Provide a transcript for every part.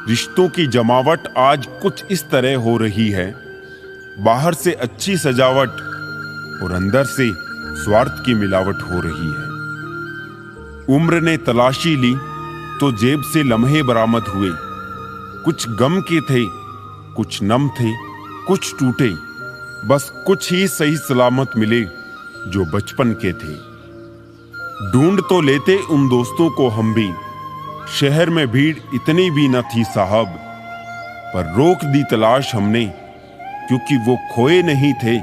रिश्तों की जमावट आज कुछ इस तरह हो रही है, बाहर से अच्छी सजावट और अंदर से स्वार्थ की मिलावट हो रही है। उम्र ने तलाशी ली तो जेब से लम्हे बरामद हुए, कुछ गम के थे, कुछ नम थे, कुछ टूटे, बस कुछ ही सही सलामत मिले जो बचपन के थे। ढूंढ तो लेते उन दोस्तों को हम भी, शहर में भीड़ इतनी भी न थी साहब, पर रोक दी तलाश हमने क्योंकि वो खोए नहीं थे,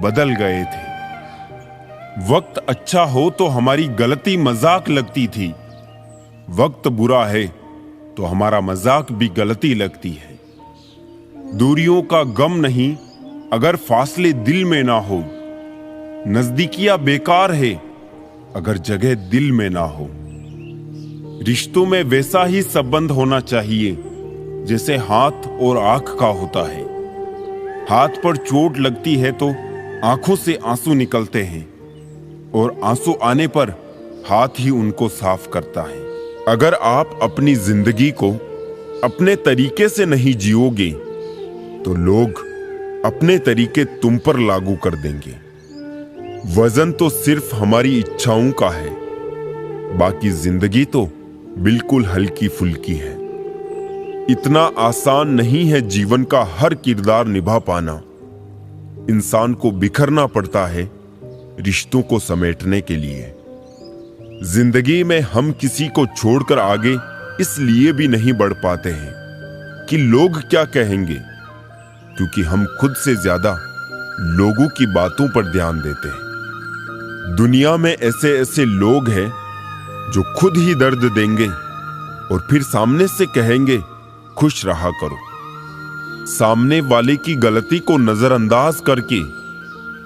बदल गए थे। वक्त अच्छा हो तो हमारी गलती मजाक लगती थी, वक्त बुरा है तो हमारा मजाक भी गलती लगती है। दूरियों का गम नहीं अगर फासले दिल में ना हो, नजदीकियां बेकार है अगर जगह दिल में ना हो। रिश्तों में वैसा ही संबंध होना चाहिए जैसे हाथ और आंख का होता है। हाथ पर चोट लगती है तो आंखों से आंसू निकलते हैं और आंसू आने पर हाथ ही उनको साफ करता है। अगर आप अपनी जिंदगी को अपने तरीके से नहीं जियोगे तो लोग अपने तरीके तुम पर लागू कर देंगे। वजन तो सिर्फ हमारी इच्छाओं का है, बाकी जिंदगी तो बिल्कुल हल्की फुल्की है। इतना आसान नहीं है जीवन का हर किरदार निभा पाना। इंसान को बिखरना पड़ता है रिश्तों को समेटने के लिए। जिंदगी में हम किसी को छोड़कर आगे इसलिए भी नहीं बढ़ पाते हैं कि लोग क्या कहेंगे, क्योंकि हम खुद से ज्यादा लोगों की बातों पर ध्यान देते हैं। दुनिया में ऐसे ऐसे लोग हैं जो खुद ही दर्द देंगे और फिर सामने से कहेंगे खुश रहा करो। सामने वाले की गलती को नजरअंदाज करके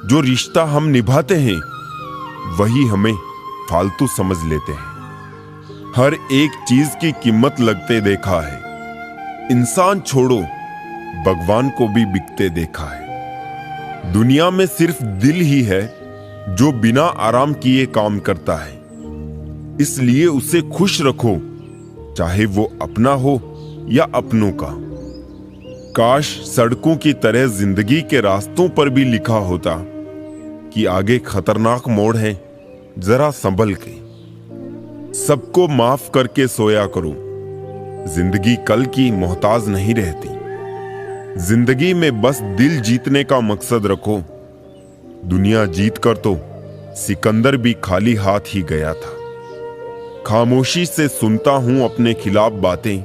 जो रिश्ता हम निभाते हैं वही हमें फालतू समझ लेते हैं। हर एक चीज की कीमत लगते देखा है, इंसान छोड़ो भगवान को भी बिकते देखा है। दुनिया में सिर्फ दिल ही है जो बिना आराम किए काम करता है, इसलिए उसे खुश रखो, चाहे वो अपना हो या अपनों का। काश सड़कों की तरह जिंदगी के रास्तों पर भी लिखा होता कि आगे खतरनाक मोड़ है, जरा संभल के। सबको माफ करके सोया करो, जिंदगी कल की मोहताज नहीं रहती। जिंदगी में बस दिल जीतने का मकसद रखो, दुनिया जीत कर तो सिकंदर भी खाली हाथ ही गया था। खामोशी से सुनता हूं अपने खिलाफ बातें,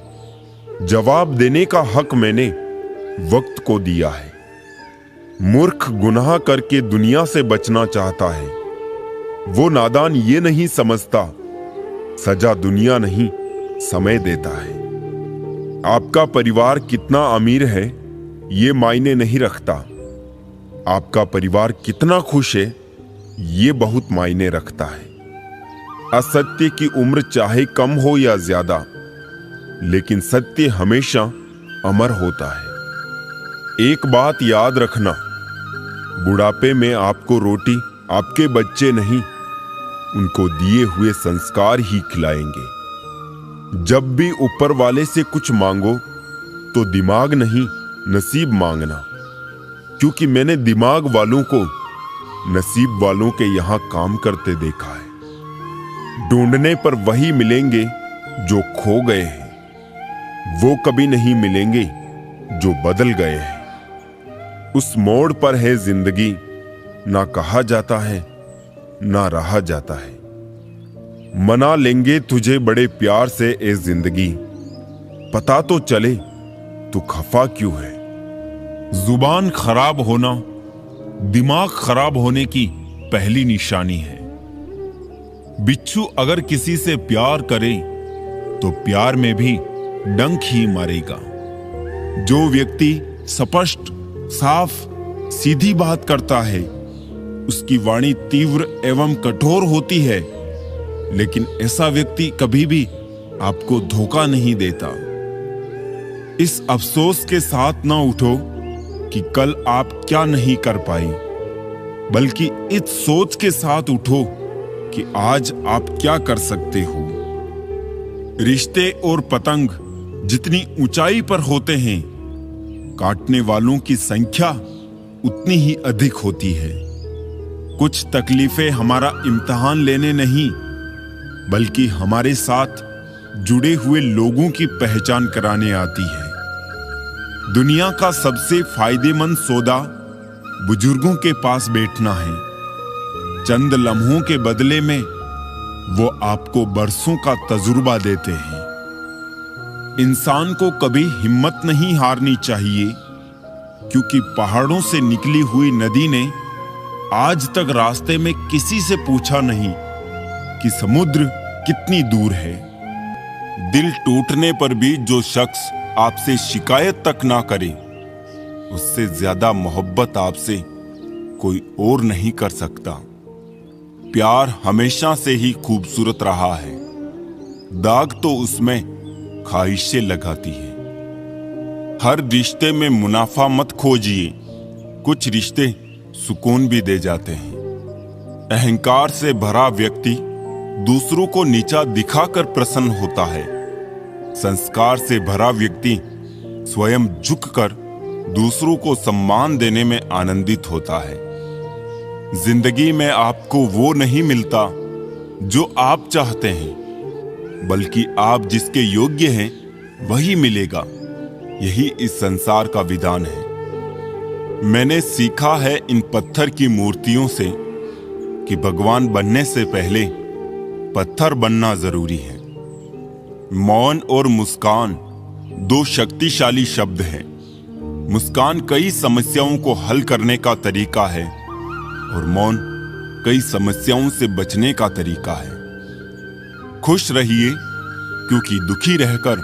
जवाब देने का हक मैंने वक्त को दिया है। मूर्ख गुनाह करके दुनिया से बचना चाहता है, वो नादान ये नहीं समझता सजा दुनिया नहीं समय देता है। आपका परिवार कितना अमीर है ये मायने नहीं रखता, आपका परिवार कितना खुश है ये बहुत मायने रखता है। असत्य की उम्र चाहे कम हो या ज्यादा, लेकिन सत्य हमेशा अमर होता है। एक बात याद रखना, बुढ़ापे में आपको रोटी आपके बच्चे नहीं, उनको दिए हुए संस्कार ही खिलाएंगे। जब भी ऊपर वाले से कुछ मांगो तो दिमाग नहीं नसीब मांगना, क्योंकि मैंने दिमाग वालों को नसीब वालों के यहां काम करते देखा है। ढूंढने पर वही मिलेंगे जो खो गए हैं, वो कभी नहीं मिलेंगे जो बदल गए हैं। उस मोड़ पर है जिंदगी, ना कहा जाता है ना रहा जाता है। मना लेंगे तुझे बड़े प्यार से ए जिंदगी, पता तो चले तू खफा क्यों है। जुबान खराब होना दिमाग खराब होने की पहली निशानी है। बिच्छू अगर किसी से प्यार करे तो प्यार में भी डंक ही मारेगा। जो व्यक्ति स्पष्ट, साफ, सीधी बात करता है उसकी वाणी तीव्र एवं कठोर होती है, लेकिन ऐसा व्यक्ति कभी भी आपको धोखा नहीं देता। इस अफसोस के साथ ना उठो कि कल आप क्या नहीं कर पाई, बल्कि इस सोच के साथ उठो कि आज आप क्या कर सकते हो। रिश्ते और पतंग जितनी ऊंचाई पर होते हैं, काटने वालों की संख्या उतनी ही अधिक होती है। कुछ तकलीफें हमारा इम्तिहान लेने नहीं, बल्कि हमारे साथ जुड़े हुए लोगों की पहचान कराने आती है। दुनिया का सबसे फायदेमंद सौदा बुजुर्गों के पास बैठना है। चंद लम्हों के बदले में वो आपको बरसों का तजुर्बा देते हैं। इंसान को कभी हिम्मत नहीं हारनी चाहिए, क्योंकि पहाड़ों से निकली हुई नदी ने आज तक रास्ते में किसी से पूछा नहीं कि समुद्र कितनी दूर है। दिल टूटने पर भी जो शख्स आपसे शिकायत तक ना करे, उससे ज्यादा मोहब्बत आपसे कोई और नहीं कर सकता। प्यार हमेशा से ही खूबसूरत रहा है, दाग तो उसमें ख्वाहिशें लगाती है। हर रिश्ते में मुनाफा मत खोजिए, कुछ रिश्ते सुकून भी दे जाते हैं। अहंकार से भरा व्यक्ति दूसरों को नीचा दिखाकर प्रसन्न होता है। संस्कार से भरा व्यक्ति स्वयं झुककर दूसरों को सम्मान देने में आनंदित होता है। जिंदगी में आपको वो नहीं मिलता जो आप चाहते हैं, बल्कि आप जिसके योग्य हैं वही मिलेगा। यही इस संसार का विधान है। मैंने सीखा है इन पत्थर की मूर्तियों से कि भगवान बनने से पहले पत्थर बनना जरूरी है। मौन और मुस्कान दो शक्तिशाली शब्द हैं। मुस्कान कई समस्याओं को हल करने का तरीका है और मौन कई समस्याओं से बचने का तरीका है। खुश रहिए, क्योंकि दुखी रहकर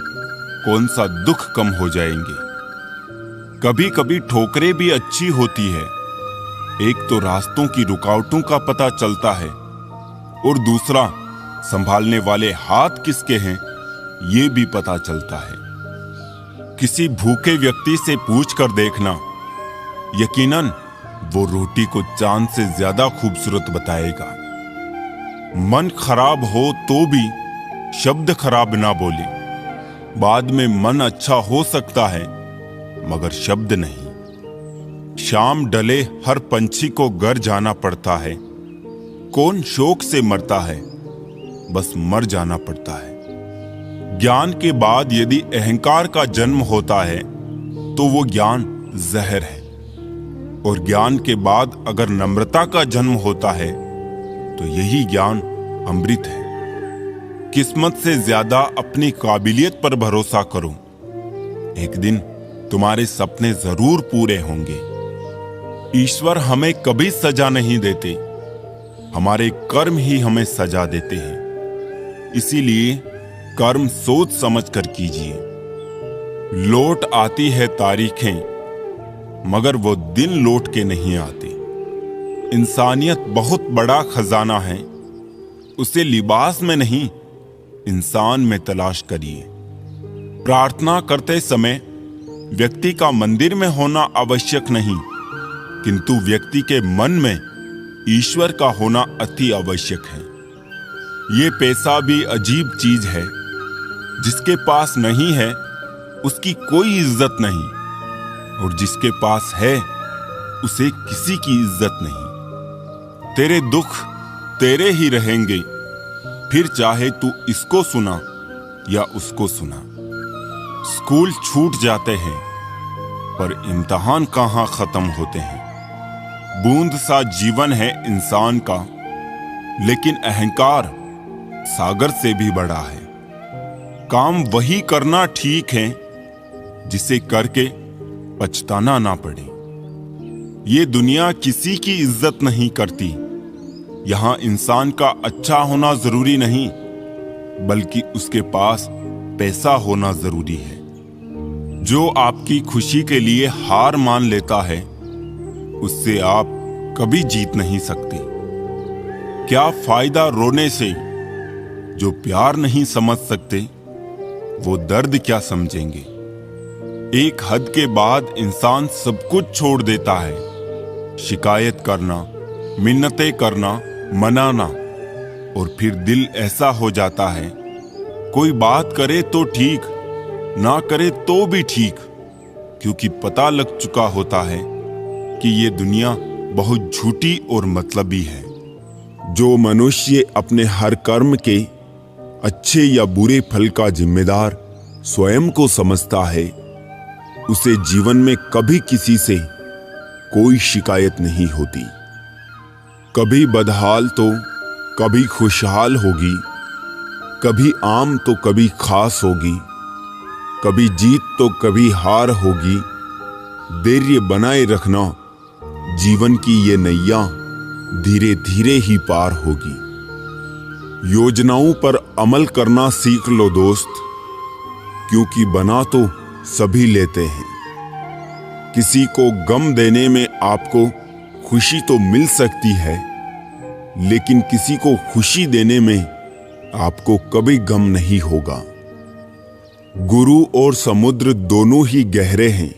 कौन सा दुख कम हो जाएंगे। कभी कभी ठोकरें भी अच्छी होती है। एक तो रास्तों की रुकावटों का पता चलता है और दूसरा संभालने वाले हाथ किसके हैं ये भी पता चलता है। किसी भूखे व्यक्ति से पूछ कर देखना, यकीनन वो रोटी को चांद से ज्यादा खूबसूरत बताएगा। मन खराब हो तो भी शब्द खराब ना बोले। बाद में मन अच्छा हो सकता है, मगर शब्द नहीं। शाम ढले हर पंछी को घर जाना पड़ता है। कौन शौक से मरता है, बस मर जाना पड़ता है। ज्ञान के बाद यदि अहंकार का जन्म होता है तो वो ज्ञान जहर है, और ज्ञान के बाद अगर नम्रता का जन्म होता है तो यही ज्ञान अमृत है। किस्मत से ज्यादा अपनी काबिलियत पर भरोसा करो। एक दिन तुम्हारे सपने जरूर पूरे होंगे। ईश्वर हमें कभी सजा नहीं देते, हमारे कर्म ही हमें सजा देते हैं। इसीलिए कर्म सोच समझ कर कीजिए। लौट आती है तारीखें, मगर वो दिन लौट के नहीं आते। इंसानियत बहुत बड़ा खजाना है, उसे लिबास में नहीं इंसान में तलाश करिए। प्रार्थना करते समय व्यक्ति का मंदिर में होना आवश्यक नहीं, किंतु व्यक्ति के मन में ईश्वर का होना अति आवश्यक है। ये पैसा भी अजीब चीज है, जिसके पास नहीं है उसकी कोई इज्जत नहीं, और जिसके पास है उसे किसी की इज्जत नहीं। तेरे दुख तेरे ही रहेंगे, फिर चाहे तू इसको सुना या उसको सुना। स्कूल छूट जाते हैं, पर इम्तिहान कहाँ खत्म होते हैं। बूंद सा जीवन है इंसान का, लेकिन अहंकार सागर से भी बड़ा है। काम वही करना ठीक है जिसे करके पछताना ना पड़े। ये दुनिया किसी की इज्जत नहीं करती। यहाँ इंसान का अच्छा होना जरूरी नहीं, बल्कि उसके पास पैसा होना जरूरी है। जो आपकी खुशी के लिए हार मान लेता है, उससे आप कभी जीत नहीं सकते। क्या फायदा रोने से? जो प्यार नहीं समझ सकते वो दर्द क्या समझेंगे। एक हद के बाद इंसान सब कुछ छोड़ देता है। शिकायत करना, मिन्नतें करना, मनाना, और फिर दिल ऐसा हो जाता है, कोई बात करे तो ठीक, ना करे तो भी ठीक, क्योंकि पता लग चुका होता है कि ये दुनिया बहुत झूठी और मतलबी है। जो मनुष्य अपने हर कर्म के अच्छे या बुरे फल का जिम्मेदार स्वयं को समझता है, उसे जीवन में कभी किसी से कोई शिकायत नहीं होती। कभी बदहाल तो कभी खुशहाल होगी, कभी आम तो कभी खास होगी, कभी जीत तो कभी हार होगी। धैर्य बनाए रखना, जीवन की ये नैया धीरे धीरे ही पार होगी। योजनाओं पर अमल करना सीख लो दोस्त, क्योंकि बना तो सभी लेते हैं। किसी को गम देने में आपको खुशी तो मिल सकती है, लेकिन किसी को खुशी देने में आपको कभी गम नहीं होगा। गुरु और समुद्र दोनों ही गहरे हैं,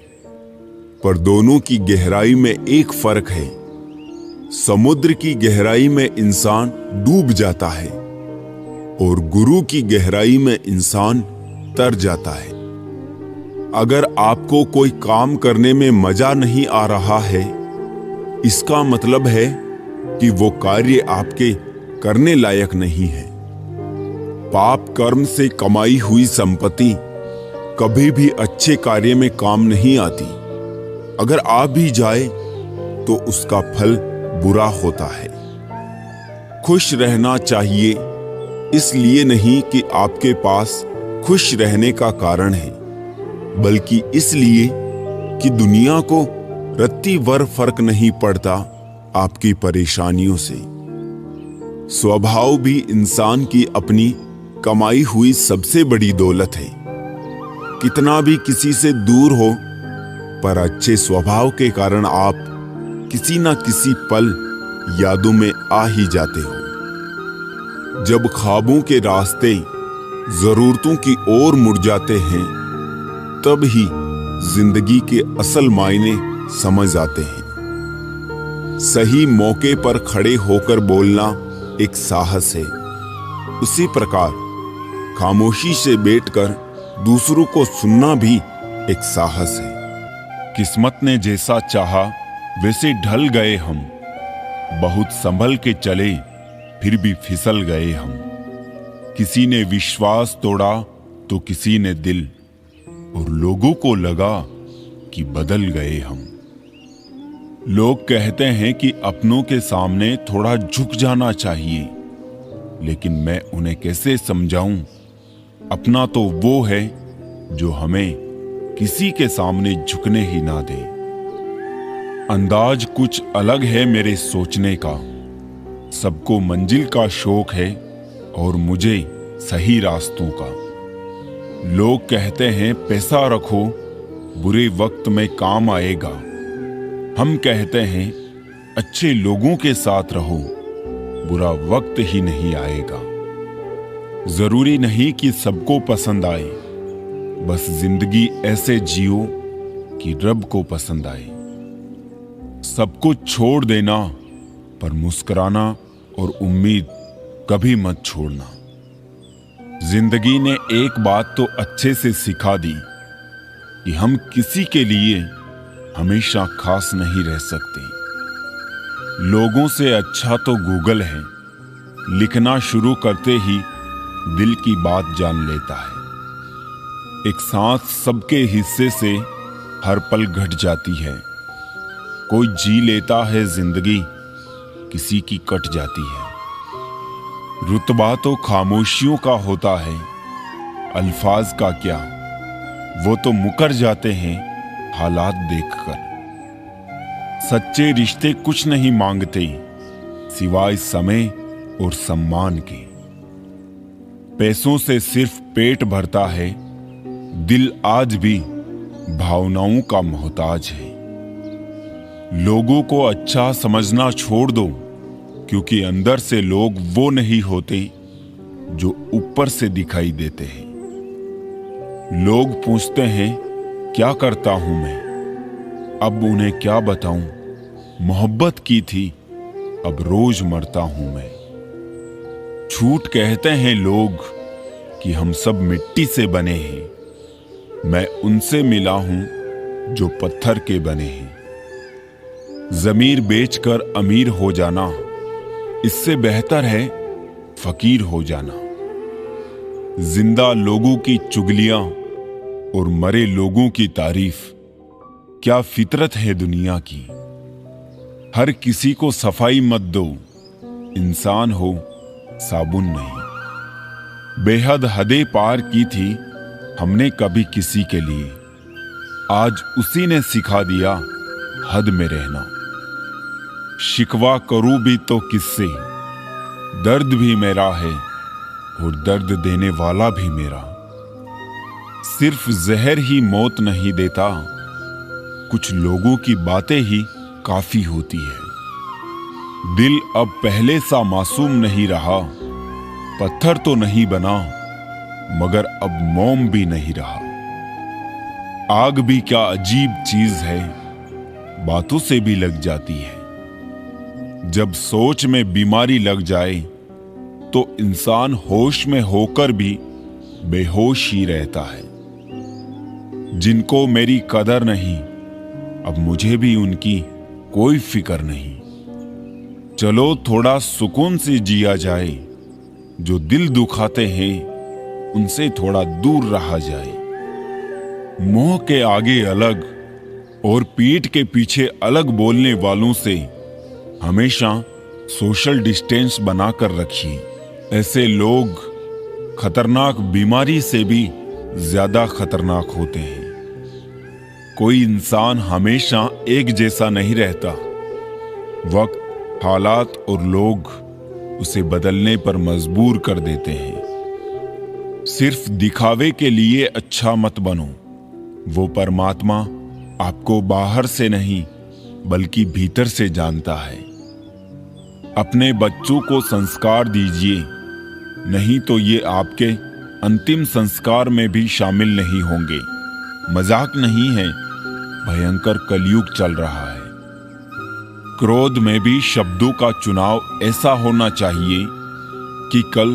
पर दोनों की गहराई में एक फर्क है। समुद्र की गहराई में इंसान डूब जाता है और गुरु की गहराई में इंसान तर जाता है। अगर आपको कोई काम करने में मजा नहीं आ रहा है, इसका मतलब है कि वो कार्य आपके करने लायक नहीं है। पाप कर्म से कमाई हुई संपत्ति कभी भी अच्छे कार्य में काम नहीं आती। अगर आ भी जाए तो उसका फल बुरा होता है। खुश रहना चाहिए, इसलिए नहीं कि आपके पास खुश रहने का कारण है, बल्कि इसलिए कि दुनिया को रत्ती भर फर्क नहीं पड़ता आपकी परेशानियों से। स्वभाव भी इंसान की अपनी कमाई हुई सबसे बड़ी दौलत है। कितना भी किसी से दूर हो, पर अच्छे स्वभाव के कारण आप किसी ना किसी पल यादों में आ ही जाते हो। जब ख्वाबों के रास्ते जरूरतों की ओर मुड़ जाते हैं, तब ही जिंदगी के असल मायने समझ आते हैं। सही मौके पर खड़े होकर बोलना एक साहस है। उसी प्रकार खामोशी से बैठकर दूसरों को सुनना भी एक साहस है। किस्मत ने जैसा चाहा वैसे ढल गए हम, बहुत संभल के चले फिर भी फिसल गए हम। किसी ने विश्वास तोड़ा तो किसी ने दिल, और लोगों को लगा कि बदल गए हम। लोग कहते हैं कि अपनों के सामने थोड़ा झुक जाना चाहिए, लेकिन मैं उन्हें कैसे समझाऊं? अपना तो वो है जो हमें किसी के सामने झुकने ही ना दे। अंदाज कुछ अलग है मेरे सोचने का। सबको मंजिल का शौक है और मुझे सही रास्तों का। लोग कहते हैं पैसा रखो, बुरे वक्त में काम आएगा। हम कहते हैं अच्छे लोगों के साथ रहो, बुरा वक्त ही नहीं आएगा। जरूरी नहीं कि सबको पसंद आए, बस जिंदगी ऐसे जियो कि रब को पसंद आए। सब कुछ छोड़ देना, पर मुस्कुराना और उम्मीद कभी मत छोड़ना। जिंदगी ने एक बात तो अच्छे से सिखा दी कि हम किसी के लिए हमेशा खास नहीं रह सकते। लोगों से अच्छा तो गूगल है, लिखना शुरू करते ही दिल की बात जान लेता है। एक सांस सबके हिस्से से हर पल घट जाती है। कोई जी लेता है जिंदगी, किसी की कट जाती है। रुतबा तो खामोशियों का होता है, अल्फाज का क्या, वो तो मुकर जाते हैं हालात देखकर। सच्चे रिश्ते कुछ नहीं मांगते सिवाय समय और सम्मान के। पैसों से सिर्फ पेट भरता है, दिल आज भी भावनाओं का मोहताज है। लोगों को अच्छा समझना छोड़ दो, क्योंकि अंदर से लोग वो नहीं होते जो ऊपर से दिखाई देते हैं। लोग पूछते हैं क्या करता हूं मैं, अब उन्हें क्या बताऊं। मोहब्बत की थी, अब रोज मरता हूं मैं। झूठ कहते हैं लोग कि हम सब मिट्टी से बने हैं, पर मिट्टी से ही तो पैदा होते हैं। लोग कहते हैं प्यार करना, पर प्यार करना सीखो। लोग कहते हैं कि मैं उनसे मिला हूं जो पत्थर के बने हैं। जमीर बेचकर अमीर हो जाना इससे बेहतर है फकीर हो जाना। जिंदा लोगों की चुगलियां और मरे लोगों की तारीफ क्या फितरत है दुनिया की। हर किसी को सफाई मत दो, इंसान हो साबुन नहीं। बेहद हदें पार की थी हमने कभी किसी के लिए, आज उसी ने सिखा दिया हद में रहना। शिकवा करूं भी तो किससे, दर्द भी मेरा है और दर्द देने वाला भी मेरा। सिर्फ जहर ही मौत नहीं देता, कुछ लोगों की बातें ही काफी होती है। दिल अब पहले सा मासूम नहीं रहा, पत्थर तो नहीं बना मगर अब मोम भी नहीं रहा। आग भी क्या अजीब चीज है, बातों से भी लग जाती है। जब सोच में बीमारी लग जाए तो इंसान होश में होकर भी बेहोश ही रहता है। जिनको मेरी कदर नहीं, अब मुझे भी उनकी कोई फिक्र नहीं। चलो थोड़ा सुकून से जिया जाए, जो दिल दुखाते हैं उनसे थोड़ा दूर रहा जाए। मुंह के आगे अलग और पीठ के पीछे अलग बोलने वालों से हमेशा सोशल डिस्टेंस बनाकर रखिए। ऐसे लोग खतरनाक बीमारी से भी ज्यादा खतरनाक होते हैं। कोई इंसान हमेशा एक जैसा नहीं रहता। वक्त, हालात और लोग उसे बदलने पर मजबूर कर देते हैं। सिर्फ दिखावे के लिए अच्छा मत बनो। वो परमात्मा आपको बाहर से नहीं बल्कि भीतर से जानता है। अपने बच्चों को संस्कार दीजिए, नहीं तो ये आपके अंतिम संस्कार में भी शामिल नहीं होंगे। मजाक नहीं है, भयंकर कलयुग चल रहा है। क्रोध में भी शब्दों का चुनाव ऐसा होना चाहिए कि कल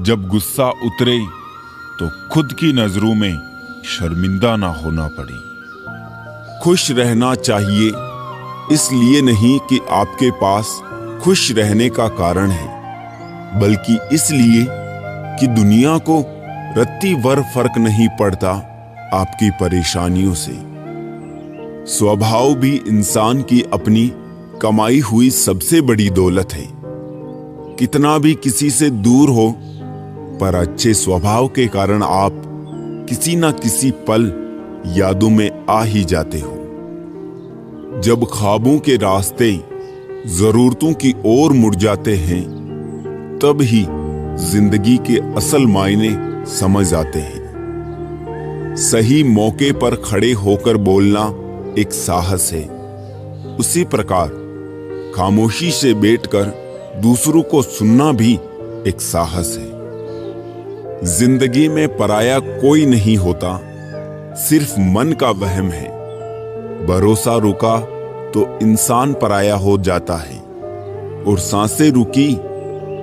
जब गुस्सा उतरे तो खुद की नजरों में शर्मिंदा ना होना पड़े। खुश रहना चाहिए, इसलिए नहीं कि आपके पास खुश रहने का कारण है, बल्कि इसलिए कि दुनिया को रत्ती भर फर्क नहीं पड़ता आपकी परेशानियों से। स्वभाव भी इंसान की अपनी कमाई हुई सबसे बड़ी दौलत है। कितना भी किसी से दूर हो, पर अच्छे स्वभाव के कारण आप किसी ना किसी पल यादों में आ ही जाते हो। जब ख्वाबों के रास्ते जरूरतों की ओर मुड़ जाते हैं, तब ही जिंदगी के असल मायने समझ आते हैं। सही मौके पर खड़े होकर बोलना एक साहस है। उसी प्रकार खामोशी से बैठकर दूसरों को सुनना भी एक साहस है। जिंदगी में पराया कोई नहीं होता, सिर्फ मन का वहम है। भरोसा रुका तो इंसान पराया हो जाता है, और सांसें रुकी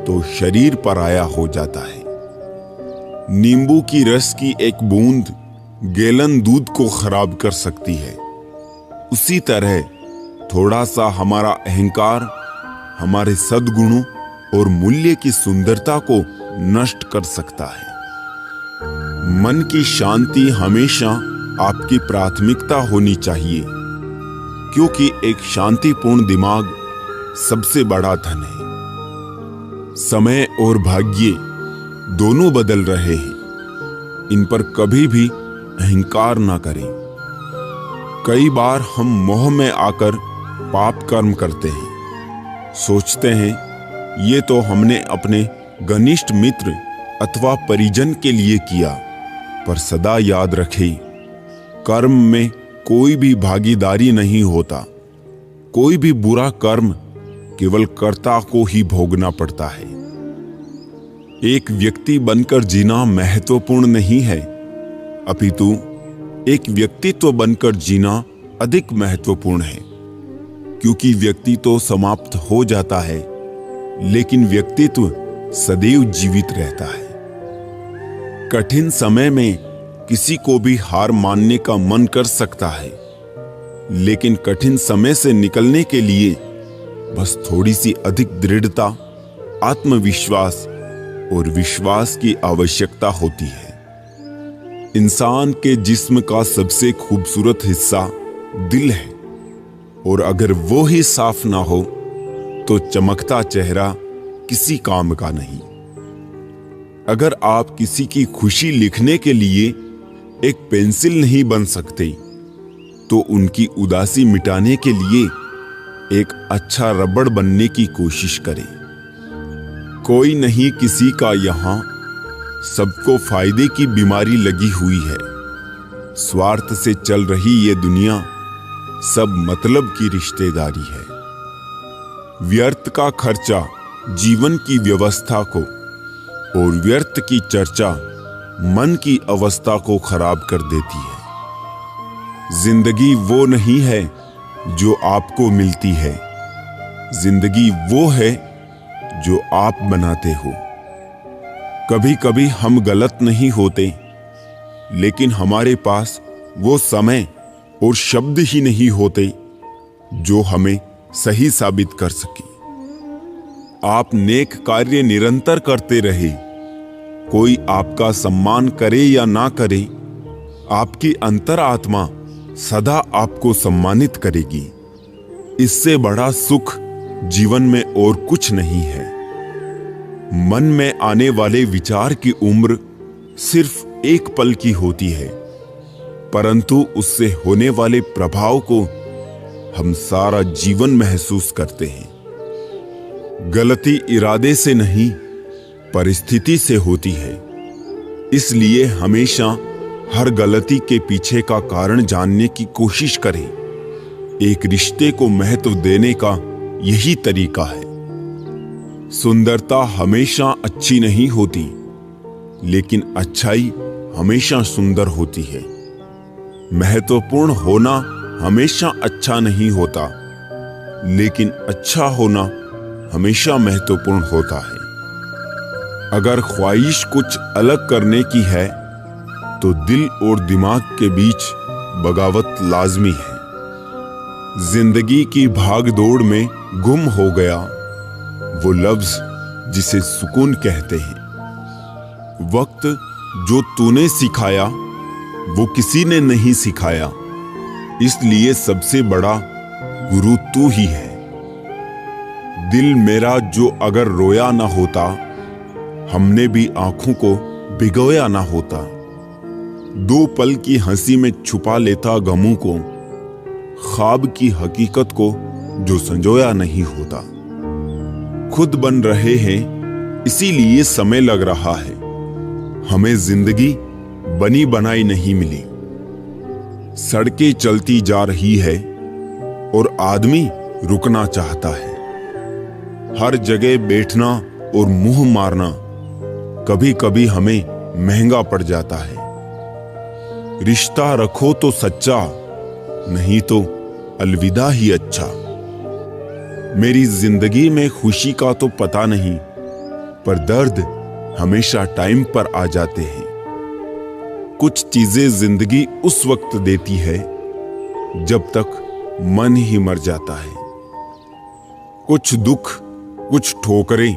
तो शरीर पराया हो जाता है। नींबू की रस की एक बूंद गैलन दूध को खराब कर सकती है। उसी तरह थोड़ा सा हमारा अहंकार हमारे सद्गुणों और मूल्य की सुंदरता को नष्ट कर सकता है। मन की शांति हमेशा आपकी प्राथमिकता होनी चाहिए, क्योंकि एक शांतिपूर्ण दिमाग सबसे बड़ा धन है। समय और भाग्य दोनों बदल रहे हैं, इन पर कभी भी अहंकार ना करें। कई बार हम मोह में आकर पाप कर्म करते हैं। सोचते हैं ये तो हमने अपने घनिष्ठ मित्र अथवा परिजन के लिए किया, पर सदा याद रखें, कर्म में कोई भी भागीदारी नहीं होता। कोई भी बुरा कर्म केवल कर्ता को ही भोगना पड़ता है। एक व्यक्ति बनकर जीना महत्वपूर्ण नहीं है, अपितु एक व्यक्तित्व बनकर जीना अधिक महत्वपूर्ण है। क्योंकि व्यक्तित्व समाप्त हो जाता है, लेकिन व्यक्तित्व सदैव जीवित रहता है। कठिन समय में किसी को भी हार मानने का मन कर सकता है, लेकिन कठिन समय से निकलने के लिए बस थोड़ी सी अधिक दृढ़ता, आत्मविश्वास और विश्वास की आवश्यकता होती है। इंसान के जिस्म का सबसे खूबसूरत हिस्सा दिल है, और अगर वो ही साफ ना हो तो चमकता चेहरा किसी काम का नहीं। अगर आप किसी की खुशी लिखने के लिए एक पेंसिल नहीं बन सकते, तो उनकी उदासी मिटाने के लिए एक अच्छा रबड़ बनने की कोशिश करें। कोई नहीं किसी का यहां, सबको फायदे की बीमारी लगी हुई है। स्वार्थ से चल रही ये दुनिया सब मतलब की रिश्तेदारी है। व्यर्थ का खर्चा जीवन की व्यवस्था को और व्यर्थ की चर्चा मन की अवस्था को खराब कर देती है। जिंदगी वो नहीं है जो आपको मिलती है, जिंदगी वो है जो आप बनाते हो। कभी कभी हम गलत नहीं होते, लेकिन हमारे पास वो समय और शब्द ही नहीं होते जो हमें सही साबित कर सके। आप नेक कार्य निरंतर करते रहे, कोई आपका सम्मान करे या ना करे, आपकी अंतरात्मा सदा आपको सम्मानित करेगी। इससे बड़ा सुख जीवन में और कुछ नहीं है। मन में आने वाले विचार की उम्र सिर्फ एक पल की होती है, परंतु उससे होने वाले प्रभाव को हम सारा जीवन महसूस करते हैं। गलती इरादे से नहीं, परिस्थिति से होती है। इसलिए हमेशा हर गलती के पीछे का कारण जानने की कोशिश करें। एक रिश्ते को महत्व देने का यही तरीका है। सुंदरता हमेशा अच्छी नहीं होती, लेकिन अच्छाई हमेशा सुंदर होती है। महत्वपूर्ण होना हमेशा अच्छा नहीं होता, लेकिन अच्छा होना हमेशा महत्वपूर्ण होता है। अगर ख्वाहिश कुछ अलग करने की है, तो दिल और दिमाग के बीच बगावत लाजमी है। जिंदगी की भागदौड़ में गुम हो गया वो लफ्ज जिसे सुकून कहते हैं। वक्त जो तूने सिखाया वो किसी ने नहीं सिखाया, इसलिए सबसे बड़ा गुरु तू ही है। दिल मेरा जो अगर रोया ना होता, हमने भी आंखों को भिगोया ना होता। दो पल की हंसी में छुपा लेता गमों को, ख्वाब की हकीकत को जो संजोया नहीं होता। खुद बन रहे हैं इसीलिए समय लग रहा है। हमें जिंदगी बनी बनाई नहीं मिली। सड़कें चलती जा रही है और आदमी रुकना चाहता है। हर जगह बैठना और मुंह मारना कभी कभी हमें महंगा पड़ जाता है। रिश्ता रखो तो सच्चा, नहीं तो अलविदा ही अच्छा। मेरी जिंदगी में खुशी का तो पता नहीं, पर दर्द हमेशा टाइम पर आ जाते हैं। कुछ चीजें जिंदगी उस वक्त देती है जब तक मन ही मर जाता है। कुछ दुख, कुछ ठोकरें,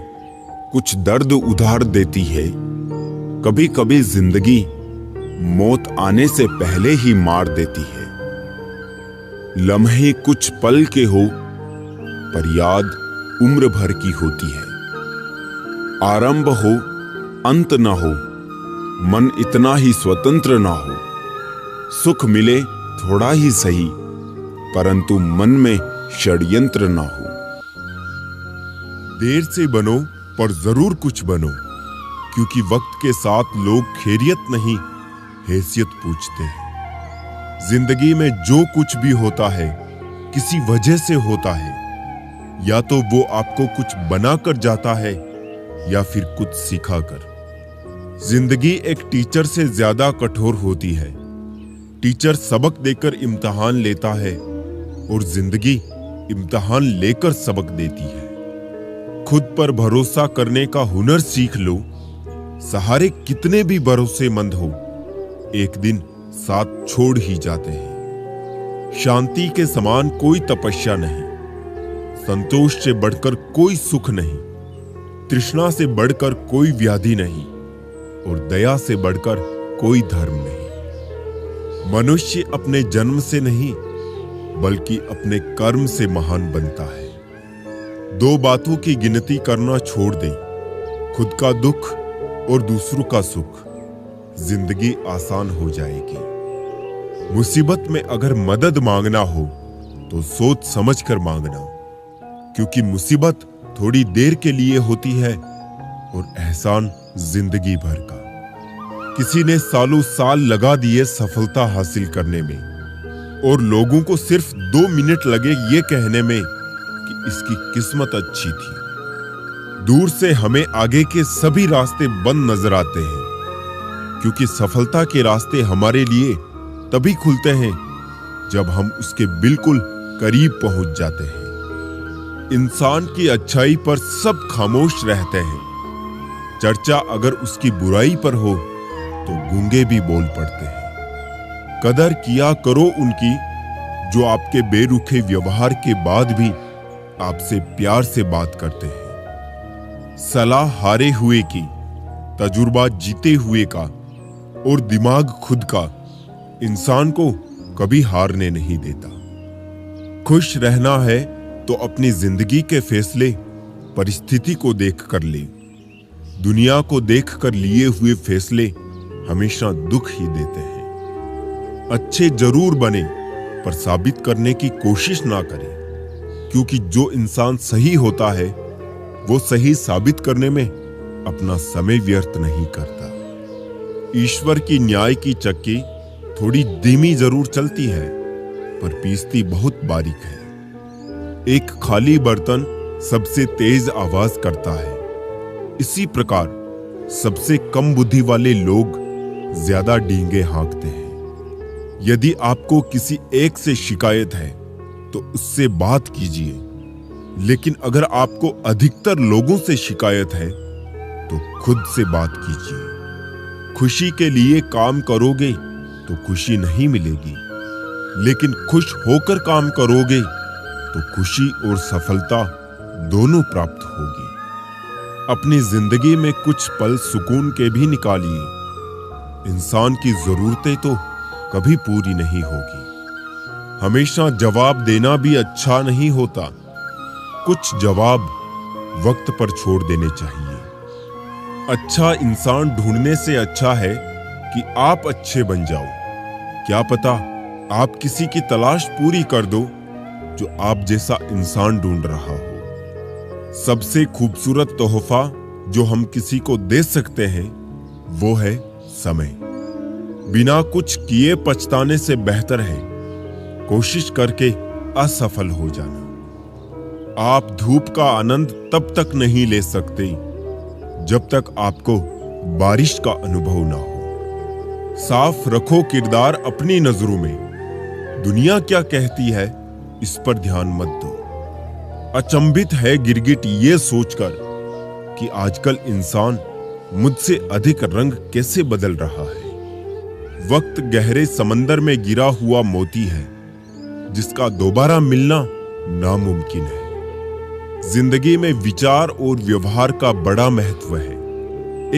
कुछ दर्द उधार देती है। कभी कभी जिंदगी मौत आने से पहले ही मार देती है। लम्हे कुछ पल के हो, पर याद उम्र भर की होती है। आरंभ हो, अंत ना हो, मन इतना ही स्वतंत्र ना हो। सुख मिले थोड़ा ही सही, परंतु मन में षड्यंत्र ना हो। देर से बनो पर जरूर कुछ बनो, क्योंकि वक्त के साथ लोग खैरियत नहीं, हैसियत पूछते हैं। जिंदगी में जो कुछ भी होता है किसी वजह से होता है। या तो वो आपको कुछ बनाकर जाता है या फिर कुछ सिखाकर। जिंदगी एक टीचर से ज्यादा कठोर होती है। टीचर सबक देकर इम्तिहान लेता है और जिंदगी इम्तिहान लेकर सबक देती है। खुद पर भरोसा करने का हुनर सीख लो। सहारे कितने भी भरोसेमंद हो, एक दिन साथ छोड़ ही जाते हैं। शांति के समान कोई तपस्या नहीं, संतोष से बढ़कर कोई सुख नहीं, तृष्णा से बढ़कर कोई व्याधि नहीं और दया से बढ़कर कोई धर्म नहीं। मनुष्य अपने जन्म से नहीं बल्कि अपने कर्म से महान बनता है। दो बातों की गिनती करना छोड़ दें, खुद का दुख और दूसरों का सुख। जिंदगी आसान हो जाएगी। मुसीबत में अगर मदद मांगना हो तो सोच समझकर मांगना, क्योंकि मुसीबत थोड़ी देर के लिए होती है और एहसान जिंदगी भर का। किसी ने सालों साल लगा दिए सफलता हासिल करने में और लोगों को सिर्फ 2 मिनट लगे ये कहने में कि इसकी किस्मत अच्छी थी। दूर से हमें आगे के सभी रास्ते बंद नजर आते हैं, क्योंकि सफलता के रास्ते हमारे लिए तभी खुलते हैं जब हम उसके बिल्कुल करीब पहुंच जाते हैं। इंसान की अच्छाई पर सब खामोश रहते हैं। चर्चा अगर उसकी बुराई पर हो तो गूंगे भी बोल पड़ते हैं। कदर किया करो उनकी जो आपके बेरुखे व्यवहार के बाद भी आपसे प्यार से बात करते हैं। सलाह हारे हुए की, तजुर्बा जीते हुए का और दिमाग खुद का इंसान को कभी हारने नहीं देता। खुश रहना है तो अपनी जिंदगी के फैसले परिस्थिति को देख कर ले। दुनिया को देख कर लिए हुए फैसले हमेशा दुख ही देते हैं। अच्छे जरूर बने पर साबित करने की कोशिश ना करें, क्योंकि जो इंसान सही होता है वो सही साबित करने में अपना समय व्यर्थ नहीं करता। ईश्वर की न्याय की चक्की थोड़ी धीमी जरूर चलती है पर पीसती बहुत बारीक है। एक खाली बर्तन सबसे तेज आवाज करता है। इसी प्रकार सबसे कम बुद्धि वाले लोग ज्यादा डींगे हाँकते हैं। यदि आपको किसी एक से शिकायत है तो उससे बात कीजिए, लेकिन अगर आपको अधिकतर लोगों से शिकायत है तो खुद से बात कीजिए। खुशी के लिए काम करोगे तो खुशी नहीं मिलेगी, लेकिन खुश होकर काम करोगे तो खुशी और सफलता दोनों प्राप्त होगी। अपनी जिंदगी में कुछ पल सुकून के भी निकालिए। इंसान की जरूरतें तो कभी पूरी नहीं होगी। हमेशा जवाब देना भी अच्छा नहीं होता। कुछ जवाब वक्त पर छोड़ देने चाहिए। अच्छा इंसान ढूंढने से अच्छा है कि आप अच्छे बन जाओ। क्या पता आप किसी की तलाश पूरी कर दो जो आप जैसा इंसान ढूंढ रहा हो। सबसे खूबसूरत तोहफा जो हम किसी को दे सकते हैं वो है समय। बिना कुछ किए पछताने से बेहतर है कोशिश करके असफल हो जाना। आप धूप का आनंद तब तक नहीं ले सकते जब तक आपको बारिश का अनुभव ना हो। साफ रखो किरदार अपनी नजरों में। दुनिया क्या कहती है इस पर ध्यान मत दो। अचंभित है गिरगिट ये सोचकर कि आजकल इंसान मुझसे अधिक रंग कैसे बदल रहा है। वक्त गहरे समंदर में गिरा हुआ मोती है जिसका दोबारा मिलना नामुमकिन है। जिंदगी में विचार और व्यवहार का बड़ा महत्व है।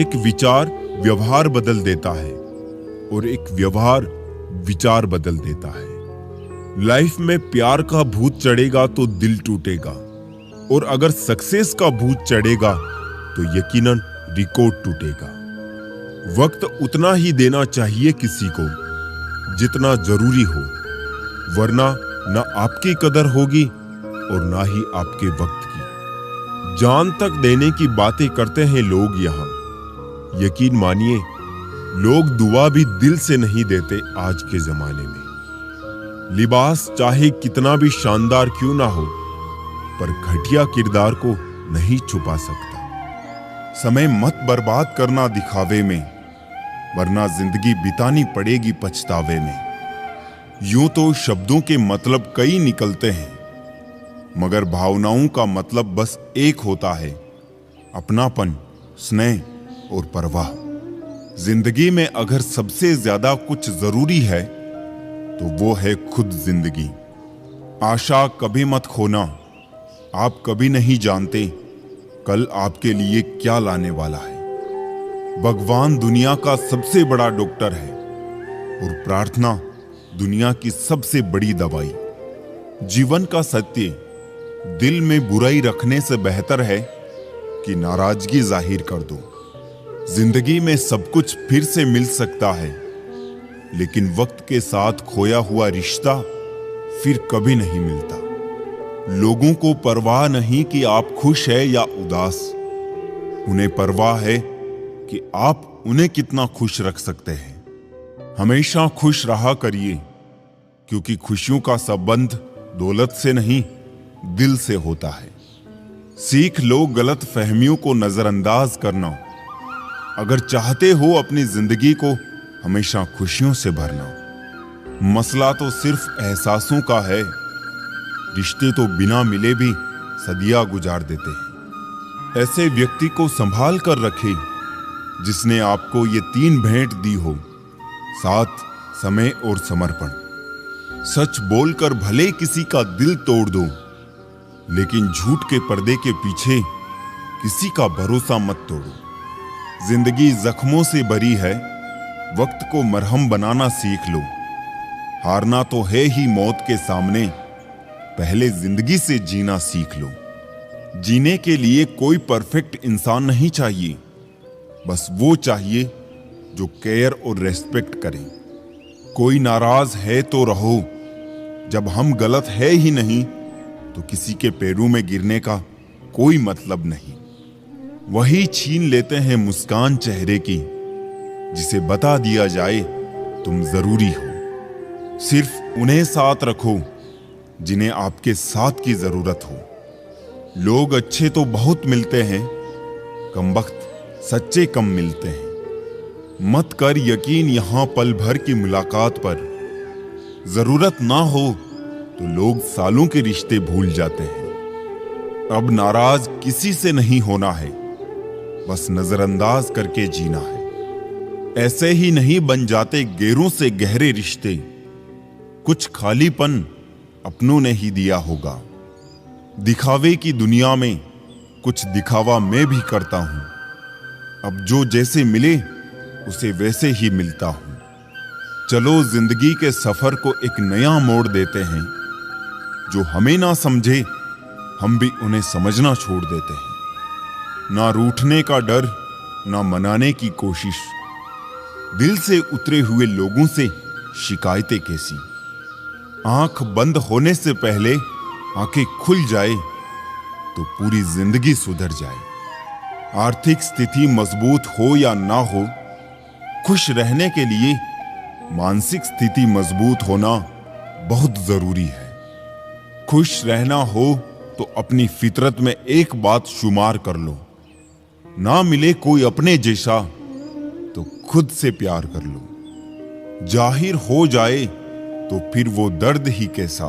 एक विचार व्यवहार बदल देता है और एक व्यवहार विचार बदल देता है। लाइफ में प्यार का भूत चढ़ेगा तो दिल टूटेगा, और अगर सक्सेस का भूत चढ़ेगा तो यकीनन रिकॉर्ड टूटेगा। वक्त उतना ही देना चाहिए किसी को जितना जरूरी हो, वरना ना आपकी कदर होगी और ना ही आपके वक्त की। जान तक देने की बातें करते हैं लोग यहाँ। यकीन मानिए लोग दुआ भी दिल से नहीं देते आज के जमाने में। लिबास चाहे कितना भी शानदार क्यों ना हो, पर घटिया किरदार को नहीं छुपा सकता। समय मत बर्बाद करना दिखावे में, वरना जिंदगी बितानी पड़ेगी पछतावे में। यूं तो शब्दों के मतलब कई निकलते हैं, मगर भावनाओं का मतलब बस एक होता है, अपनापन, स्नेह और परवाह। जिंदगी में अगर सबसे ज्यादा कुछ जरूरी है तो वो है खुद जिंदगी। आशा कभी मत खोना, आप कभी नहीं जानते कल आपके लिए क्या लाने वाला है। भगवान दुनिया का सबसे बड़ा डॉक्टर है और प्रार्थना दुनिया की सबसे बड़ी दवाई। जीवन का सत्य, दिल में बुराई रखने से बेहतर है कि नाराजगी जाहिर कर दो। जिंदगी में सब कुछ फिर से मिल सकता है, लेकिन वक्त के साथ खोया हुआ रिश्ता फिर कभी नहीं मिलता। लोगों को परवाह नहीं कि आप खुश है या उदास, उन्हें परवाह है कि आप उन्हें कितना खुश रख सकते हैं। हमेशा खुश रहा करिए, क्योंकि खुशियों का संबंध दौलत से नहीं, दिल से होता है। सीख लो गलत फहमियों को नजरअंदाज करना। अगर चाहते हो अपनी जिंदगी को हमेशा खुशियों से भरना। मसला तो सिर्फ एहसासों का है, रिश्ते तो बिना मिले भी सदियां गुजार देते हैं। ऐसे व्यक्ति को संभाल कर रखें जिसने आपको ये 3 भेंट दी हो, साथ, समय और समर्पण। सच बोलकर भले किसी का दिल तोड़ दो, लेकिन झूठ के पर्दे के पीछे किसी का भरोसा मत तोड़ो। जिंदगी जख्मों से भरी है, वक्त को मरहम बनाना सीख लो। हारना तो है ही मौत के सामने, पहले जिंदगी से जीना सीख लो। जीने के लिए कोई परफेक्ट इंसान नहीं चाहिए, बस वो चाहिए जो केयर और रेस्पेक्ट करे। कोई नाराज है तो रहो, जब हम गलत है ही नहीं तो किसी के पैरों में गिरने का कोई मतलब नहीं। वही छीन लेते हैं मुस्कान चेहरे की, जिसे बता दिया जाए तुम जरूरी हो। सिर्फ उन्हें साथ रखो जिन्हें आपके साथ की जरूरत हो। लोग अच्छे तो बहुत मिलते हैं, कमबख्त सच्चे कम मिलते हैं। मत कर यकीन यहां पल भर की मुलाकात पर। जरूरत ना हो तो लोग सालों के रिश्ते भूल जाते हैं। अब नाराज किसी से नहीं होना है, बस नजरअंदाज करके जीना है। ऐसे ही नहीं बन जाते गैरों से गहरे रिश्ते, कुछ खालीपन अपनों ने ही दिया होगा। दिखावे की दुनिया में कुछ दिखावा मैं भी करता हूं। अब जो जैसे मिले उसे वैसे ही मिलता हूं। चलो जिंदगी के सफर को एक नया मोड़ देते हैं। जो हमें ना समझे, हम भी उन्हें समझना छोड़ देते हैं। ना रूठने का डर, ना मनाने की कोशिश। दिल से उतरे हुए लोगों से शिकायतें कैसी। आंख बंद होने से पहले आंखें खुल जाए तो पूरी जिंदगी सुधर जाए। आर्थिक स्थिति मजबूत हो या ना हो, खुश रहने के लिए मानसिक स्थिति मजबूत होना बहुत जरूरी है। खुश रहना हो तो अपनी फितरत में एक बात शुमार कर लो, ना मिले कोई अपने जैसा तो खुद से प्यार कर लो। जाहिर हो जाए तो फिर वो दर्द ही कैसा,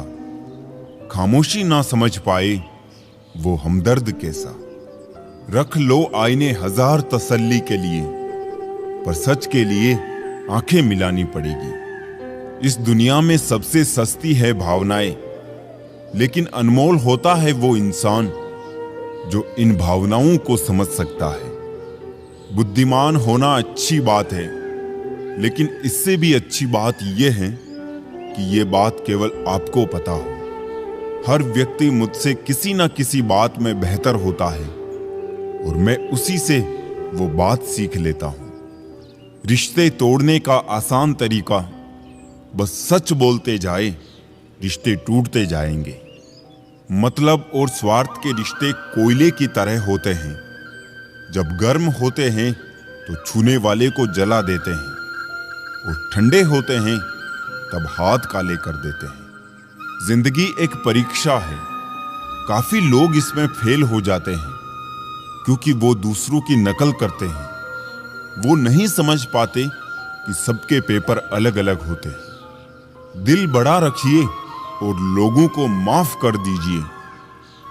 खामोशी ना समझ पाए वो हमदर्द कैसा। रख लो आईने हजार तसल्ली के लिए, पर सच के लिए आंखें मिलानी पड़ेगी। इस दुनिया में सबसे सस्ती है भावनाएं, लेकिन अनमोल होता है वो इंसान जो इन भावनाओं को समझ सकता है। बुद्धिमान होना अच्छी बात है, लेकिन इससे भी अच्छी बात यह है कि ये बात केवल आपको पता हो। हर व्यक्ति मुझसे किसी न किसी बात में बेहतर होता है और मैं उसी से वो बात सीख लेता हूं। रिश्ते तोड़ने का आसान तरीका, बस सच बोलते जाए, रिश्ते टूटते जाएंगे। मतलब और स्वार्थ के रिश्ते कोयले की तरह होते हैं। जब गर्म होते हैं तो छूने वाले को जला देते हैं, और ठंडे होते हैं तब हाथ काले कर देते हैं। जिंदगी एक परीक्षा है। काफी लोग इसमें फेल हो जाते हैं क्योंकि वो दूसरों की नकल करते हैं। वो नहीं समझ पाते कि सबके पेपर अलग अलग होते हैं। दिल बड़ा रखिए और लोगों को माफ कर दीजिए,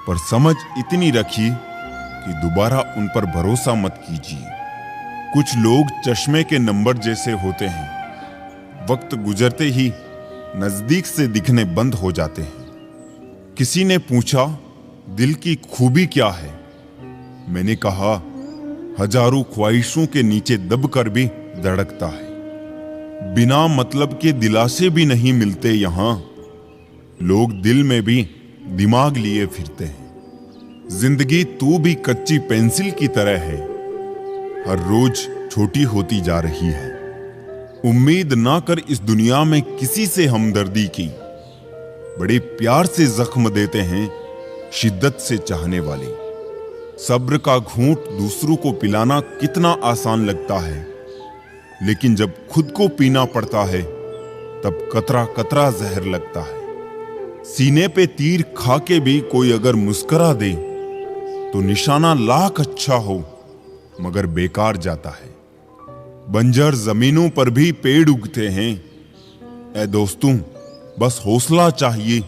पर समझ इतनी रखिए कि दोबारा उन पर भरोसा मत कीजिए। कुछ लोग चश्मे के नंबर जैसे होते हैं, वक्त गुजरते ही नजदीक से दिखने बंद हो जाते हैं। किसी ने पूछा, दिल की खूबी क्या है? मैंने कहा, हजारों ख्वाहिशों के नीचे दबकर भी धड़कता है। बिना मतलब के दिलासे भी नहीं मिलते यहां, लोग दिल में भी दिमाग लिए फिरते हैं। जिंदगी तू भी कच्ची पेंसिल की तरह है, हर रोज छोटी होती जा रही है। उम्मीद ना कर इस दुनिया में किसी से हमदर्दी की, बड़े प्यार से जख्म देते हैं शिद्दत से चाहने वाले। सब्र का घूंट दूसरों को पिलाना कितना आसान लगता है, लेकिन जब खुद को पीना पड़ता है तब कतरा कतरा जहर लगता है। सीने पे तीर खा के भी कोई अगर मुस्करा दे तो निशाना लाख अच्छा हो मगर बेकार जाता है। बंजर जमीनों पर भी पेड़ उगते हैं। ऐ दोस्तों, बस हौसला चाहिए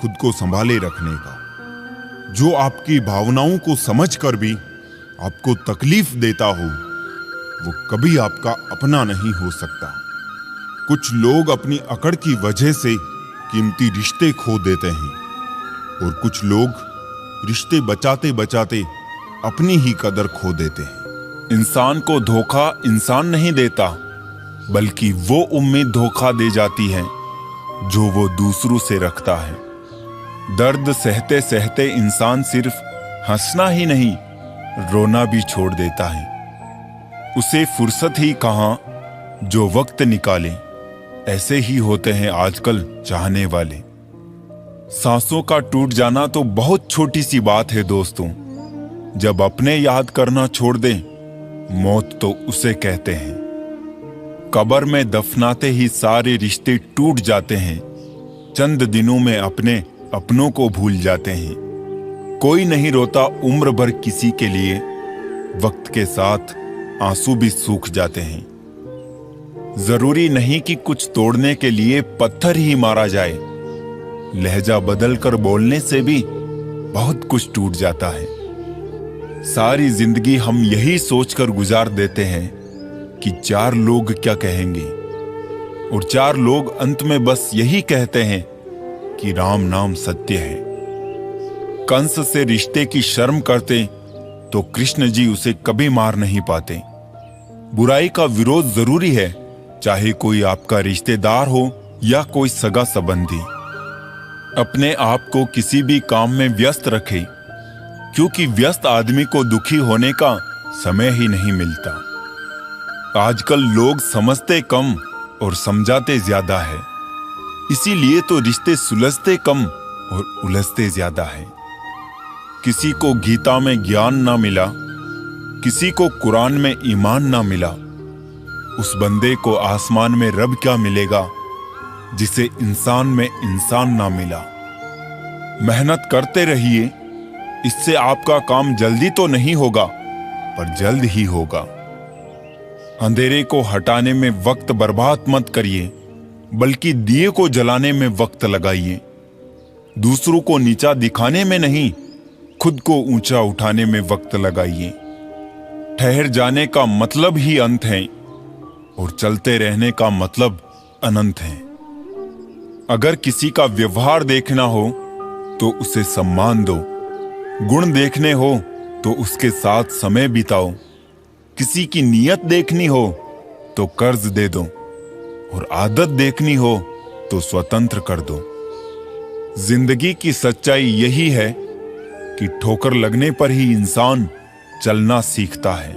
खुद को संभाले रखने का। जो आपकी भावनाओं को समझकर भी आपको तकलीफ देता हो, वो कभी आपका अपना नहीं हो सकता। कुछ लोग अपनी अकड़ की वजह से कीमती रिश्ते खो देते हैं और कुछ लोग रिश्ते बचाते बचाते अपनी ही कदर खो देते हैं। इंसान को धोखा इंसान नहीं देता, बल्कि वो उम्मीद धोखा दे जाती है जो वो दूसरों से रखता है। दर्द सहते सहते इंसान सिर्फ हंसना ही नहीं, रोना भी छोड़ देता है। उसे फुर्सत ही कहां जो वक्त निकाले। ऐसे ही होते हैं आजकल चाहने वाले। सांसों का टूट जाना तो बहुत छोटी सी बात है दोस्तों। जब अपने याद करना छोड़ दें, मौत तो उसे कहते हैं। कब्र में दफनाते ही सारे रिश्ते टूट जाते हैं। चंद दिनों में अपने अपनों को भूल जाते हैं। कोई नहीं रोता उम्र भर किसी के लिए, वक्त के साथ आंसू भी सूख जाते हैं। जरूरी नहीं कि कुछ तोड़ने के लिए पत्थर ही मारा जाए, लहजा बदलकर बोलने से भी बहुत कुछ टूट जाता है। सारी जिंदगी हम यही सोचकर गुजार देते हैं कि 4 लोग क्या कहेंगे, और 4 लोग अंत में बस यही कहते हैं कि राम नाम सत्य है। कंस से रिश्ते की शर्म करते तो कृष्ण जी उसे कभी मार नहीं पाते। बुराई का विरोध जरूरी है, चाहे कोई आपका रिश्तेदार हो या कोई सगा संबंधी। अपने आप को किसी भी काम में व्यस्त रखें, क्योंकि व्यस्त आदमी को दुखी होने का समय ही नहीं मिलता। आजकल लोग समझते कम और समझाते ज्यादा है, इसीलिए तो रिश्ते सुलझते कम और उलझते ज्यादा है। किसी को गीता में ज्ञान ना मिला, किसी को कुरान में ईमान ना मिला, उस बंदे को आसमान में रब क्या मिलेगा जिसे इंसान में इंसान ना मिला। मेहनत करते रहिए, इससे आपका काम जल्दी तो नहीं होगा पर जल्द ही होगा। अंधेरे को हटाने में वक्त बर्बाद मत करिए, बल्कि दिए को जलाने में वक्त लगाइए। दूसरों को नीचा दिखाने में नहीं, खुद को ऊंचा उठाने में वक्त लगाइए। ठहर जाने का मतलब ही अंत है और चलते रहने का मतलब अनंत है। अगर किसी का व्यवहार देखना हो तो उसे सम्मान दो, गुण देखने हो तो उसके साथ समय बिताओ, किसी की नीयत देखनी हो तो कर्ज दे दो, और आदत देखनी हो तो स्वतंत्र कर दो। जिंदगी की सच्चाई यही है कि ठोकर लगने पर ही इंसान चलना सीखता है।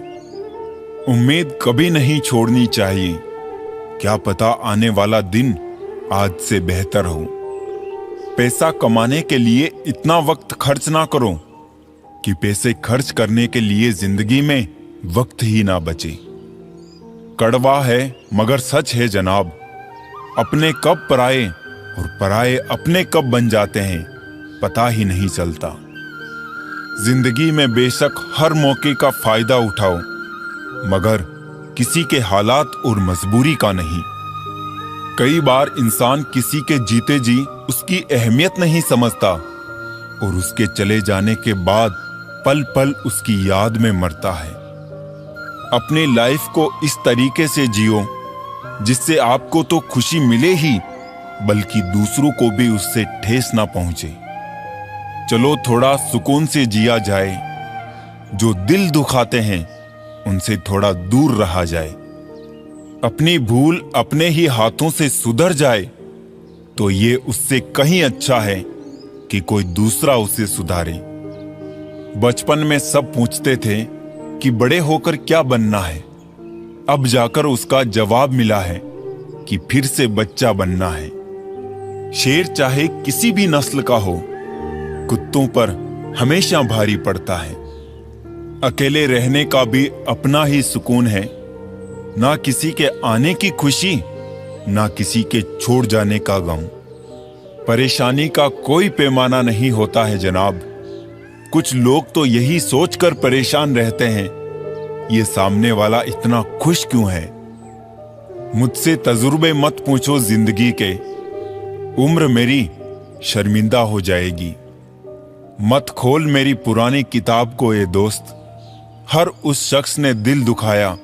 उम्मीद कभी नहीं छोड़नी चाहिए, क्या पता आने वाला दिन आज से बेहतर हो। पैसा कमाने के लिए इतना वक्त खर्च ना करो कि पैसे खर्च करने के लिए जिंदगी में वक्त ही ना बचे। कड़वा है मगर सच है जनाब, अपने कब पराए और पराए अपने कब बन जाते हैं पता ही नहीं चलता। जिंदगी में बेशक हर मौके का फायदा उठाओ, मगर किसी के हालात और मजबूरी का नहीं। कई बार इंसान किसी के जीते जी उसकी अहमियत नहीं समझता और उसके चले जाने के बाद पल पल उसकी याद में मरता है। अपनी लाइफ को इस तरीके से जियो जिससे आपको तो खुशी मिले ही, बल्कि दूसरों को भी उससे ठेस ना पहुंचे। चलो थोड़ा सुकून से जिया जाए, जो दिल दुखाते हैं उनसे थोड़ा दूर रहा जाए। अपनी भूल अपने ही हाथों से सुधर जाए तो ये उससे कहीं अच्छा है कि कोई दूसरा उसे सुधारे। बचपन में सब पूछते थे कि बड़े होकर क्या बनना है। अब जाकर उसका जवाब मिला है कि फिर से बच्चा बनना है। शेर चाहे किसी भी नस्ल का हो, कुत्तों पर हमेशा भारी पड़ता है। अकेले रहने का भी अपना ही सुकून है, ना किसी के आने की खुशी, ना किसी के छोड़ जाने का गम। परेशानी का कोई पैमाना नहीं होता है जनाब। कुछ लोग तो यही सोचकर परेशान रहते हैं, ये सामने वाला इतना खुश क्यों है। मुझसे तजुर्बे मत पूछो जिंदगी के, उम्र मेरी शर्मिंदा हो जाएगी। मत खोल मेरी पुरानी किताब को ए दोस्त, हर उस शख्स ने दिल दुखाया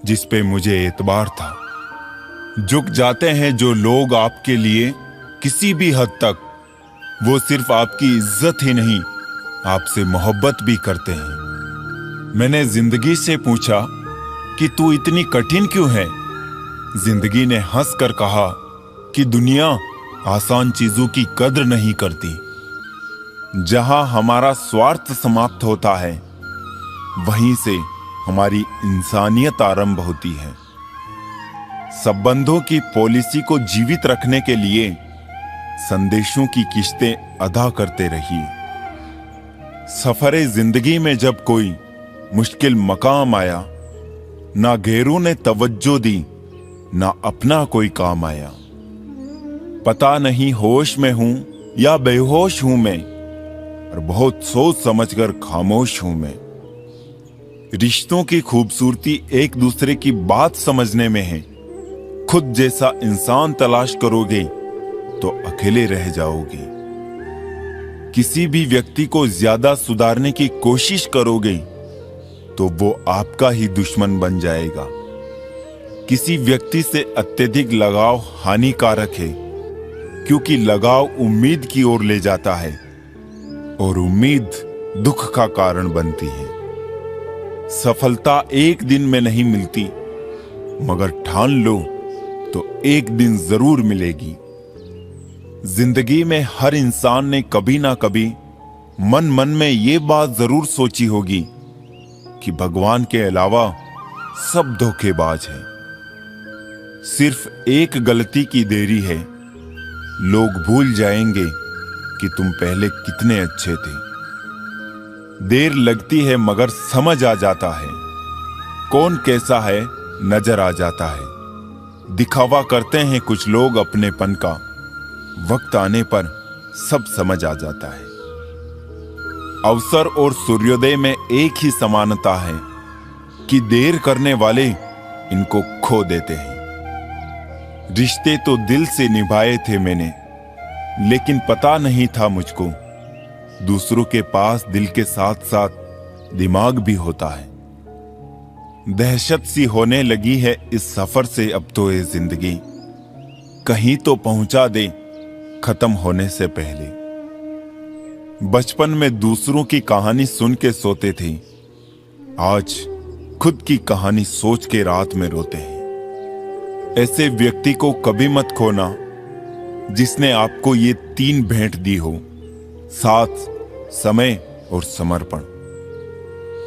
जिस पे मुझे एतबार था। झुक जाते हैं जो लोग आपके लिए किसी भी हद तक, वो सिर्फ आपकी इज्जत ही नहीं, आपसे मोहब्बत भी करते हैं। मैंने जिंदगी से पूछा कि तू इतनी कठिन क्यों है। जिंदगी ने हंसकर कहा कि दुनिया आसान चीजों की कद्र नहीं करती। जहां हमारा स्वार्थ समाप्त होता है, वहीं से हमारी इंसानियत आरंभ होती है। संबंधों की पॉलिसी को जीवित रखने के लिए संदेशों की किश्तें अदा करते रहिए। सफरे जिंदगी में जब कोई मुश्किल मकाम आया, ना गैरों ने तवज्जो दी, ना अपना कोई काम आया। पता नहीं होश में हूं या बेहोश हूं मैं, और बहुत सोच समझकर खामोश हूं मैं। रिश्तों की खूबसूरती एक दूसरे की बात समझने में है। खुद जैसा इंसान तलाश करोगे तो अकेले रह जाओगे। किसी भी व्यक्ति को ज्यादा सुधारने की कोशिश करोगे तो वो आपका ही दुश्मन बन जाएगा। किसी व्यक्ति से अत्यधिक लगाव हानिकारक है, क्योंकि लगाव उम्मीद की ओर ले जाता है और उम्मीद दुख का कारण बनती है। सफलता एक दिन में नहीं मिलती, मगर ठान लो तो एक दिन जरूर मिलेगी। जिंदगी में हर इंसान ने कभी ना कभी मन मन में ये बात जरूर सोची होगी कि भगवान के अलावा सब धोखेबाज हैं। सिर्फ एक गलती की देरी है, लोग भूल जाएंगे कि तुम पहले कितने अच्छे थे। देर लगती है मगर समझ आ जाता है, कौन कैसा है नजर आ जाता है। दिखावा करते हैं कुछ लोग अपनेपन का, वक्त आने पर सब समझ आ जाता है। अवसर और सूर्योदय में एक ही समानता है कि देर करने वाले इनको खो देते हैं। रिश्ते तो दिल से निभाए थे मैंने, लेकिन पता नहीं था मुझको दूसरों के पास दिल के साथ साथ दिमाग भी होता है। दहशत सी होने लगी है इस सफर से अब तो ये जिंदगी, कहीं तो पहुंचा दे खत्म होने से पहले। बचपन में दूसरों की कहानी सुन के सोते थे, आज खुद की कहानी सोच के रात में रोते हैं। ऐसे व्यक्ति को कभी मत खोना जिसने आपको ये 3 भेंट दी हो, साथ, समय और समर्पण।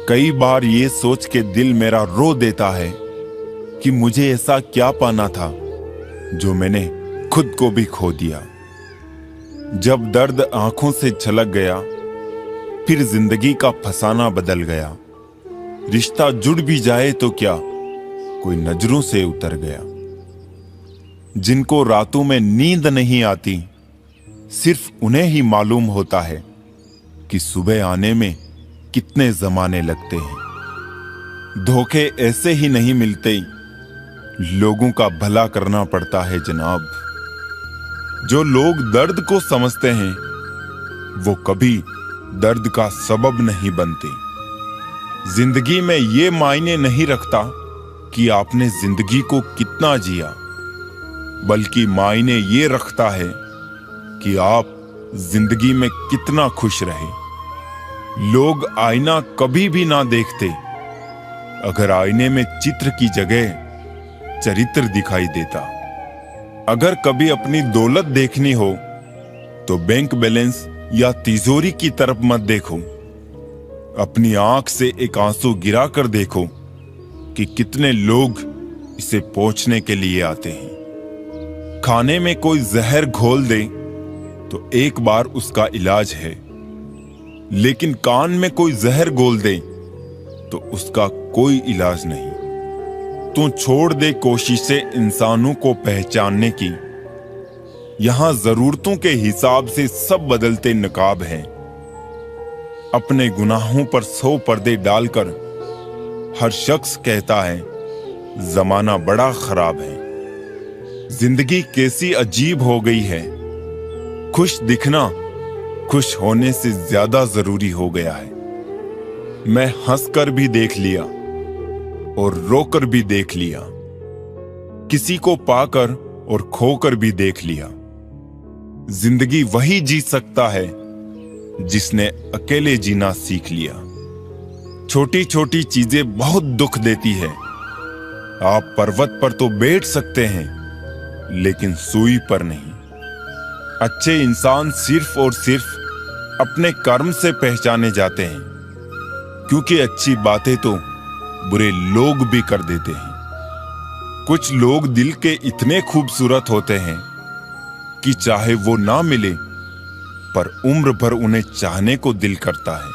कई बार ये सोच के दिल मेरा रो देता है कि मुझे ऐसा क्या पाना था जो मैंने खुद को भी खो दिया। जब दर्द आंखों से छलक गया, फिर जिंदगी का फसाना बदल गया। रिश्ता जुड़ भी जाए तो क्या, कोई नजरों से उतर गया। जिनको रातों में नींद नहीं आती, सिर्फ उन्हें ही मालूम होता है कि सुबह आने में कितने जमाने लगते हैं। धोखे ऐसे ही नहीं मिलते, लोगों का भला करना पड़ता है जनाब। जो लोग दर्द को समझते हैं, वो कभी दर्द का सबब नहीं बनते। जिंदगी में ये मायने नहीं रखता कि आपने जिंदगी को कितना जिया, बल्कि मायने ये रखता है कि आप जिंदगी में कितना खुश रहे। लोग आईना कभी भी ना देखते अगर आईने में चित्र की जगह चरित्र दिखाई देता। अगर कभी अपनी दौलत देखनी हो तो बैंक बैलेंस या तिजोरी की तरफ मत देखो। अपनी आंख से एक आंसू गिरा कर देखो कि कितने लोग इसे पोंछने के लिए आते हैं। खाने में कोई जहर घोल दे तो एक बार उसका इलाज है, लेकिन कान में कोई जहर घोल दे तो उसका कोई इलाज नहीं। तो छोड़ दे कोशिशें इंसानों को पहचानने की। यहां जरूरतों के हिसाब से सब बदलते नकाब हैं। अपने गुनाहों पर 100 पर्दे डालकर हर शख्स कहता है जमाना बड़ा खराब है। जिंदगी कैसी अजीब हो गई है। खुश दिखना खुश होने से ज्यादा जरूरी हो गया है। मैं हंसकर भी देख लिया और रोकर भी देख लिया, किसी को पाकर और खोकर भी देख लिया। जिंदगी वही जी सकता है जिसने अकेले जीना सीख लिया। छोटी छोटी चीजें बहुत दुख देती है। आप पर्वत पर तो बैठ सकते हैं, लेकिन सूई पर नहीं। अच्छे इंसान सिर्फ और सिर्फ अपने कर्म से पहचाने जाते हैं, क्योंकि अच्छी बातें तो बुरे लोग भी कर देते हैं। कुछ लोग दिल के इतने खूबसूरत होते हैं कि चाहे वो ना मिले पर उम्र भर उन्हें चाहने को दिल करता है।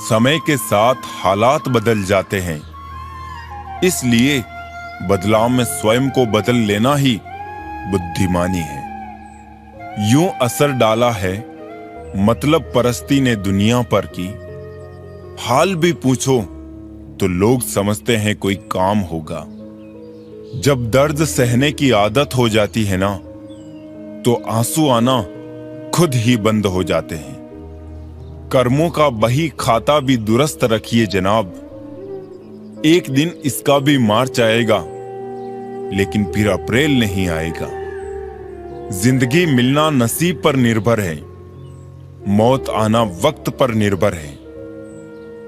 समय के साथ हालात बदल जाते हैं, इसलिए बदलाव में स्वयं को बदल लेना ही बुद्धिमानी है। यूं असर डाला है मतलब परस्ती ने दुनिया पर की। हाल भी पूछो तो लोग समझते हैं कोई काम होगा। जब दर्द सहने की आदत हो जाती है ना, तो आंसू आना खुद ही बंद हो जाते हैं। कर्मों का बही खाता भी दुरुस्त रखिए जनाब। एक दिन इसका भी मार्च आएगा, लेकिन फिर अप्रैल नहीं आएगा। जिंदगी मिलना नसीब पर निर्भर है, मौत आना वक्त पर निर्भर है।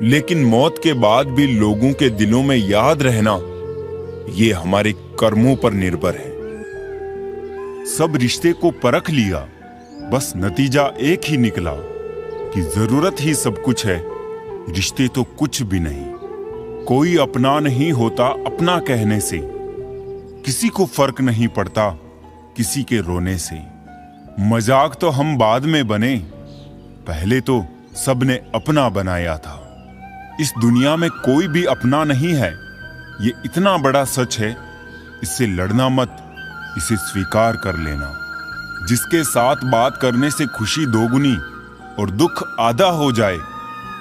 लेकिन मौत के बाद भी लोगों के दिलों में याद रहना, ये हमारे कर्मों पर निर्भर है। सब रिश्ते को परख लिया, बस नतीजा एक ही निकला कि जरूरत ही सब कुछ है, रिश्ते तो कुछ भी नहीं। कोई अपना नहीं होता अपना कहने से, किसी को फर्क नहीं पड़ता किसी के रोने से। मजाक तो हम बाद में बने, पहले तो सबने अपना बनाया था। इस दुनिया में कोई भी अपना नहीं है, ये इतना बड़ा सच है। इससे लड़ना मत, इसे स्वीकार कर लेना। जिसके साथ बात करने से खुशी दोगुनी और दुख आधा हो जाए,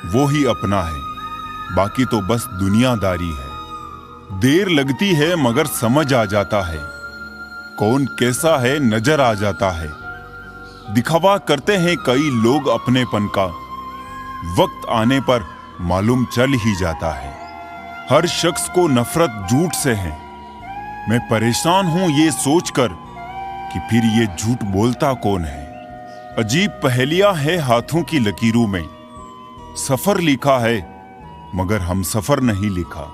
वो ही अपना है। बाकी तो बस दुनियादारी है। देर लगती है मगर समझ आ जाता है, कौन कैसा है नजर आ जाता है। दिखावा करते हैं कई लोग अपनेपन का, वक्त आने पर मालूम चल ही जाता है। हर शख्स को नफरत झूठ से है। मैं परेशान हूं ये सोचकर कि फिर ये झूठ बोलता कौन है। अजीब पहेलियां है हाथों की लकीरों में। सफर लिखा है मगर हम सफर नहीं लिखा।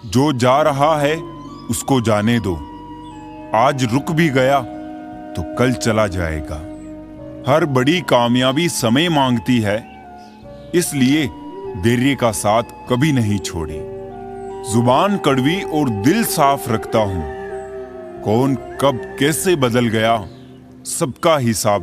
जो जा रहा है उसको जाने दो। आज रुक भी गया तो कल चला जाएगा। हर बड़ी कामयाबी समय मांगती है, इसलिए धैर्य का साथ कभी नहीं छोड़ी। जुबान कड़वी और दिल साफ रखता हूं। कौन कब कैसे बदल गया, सबका हिसाब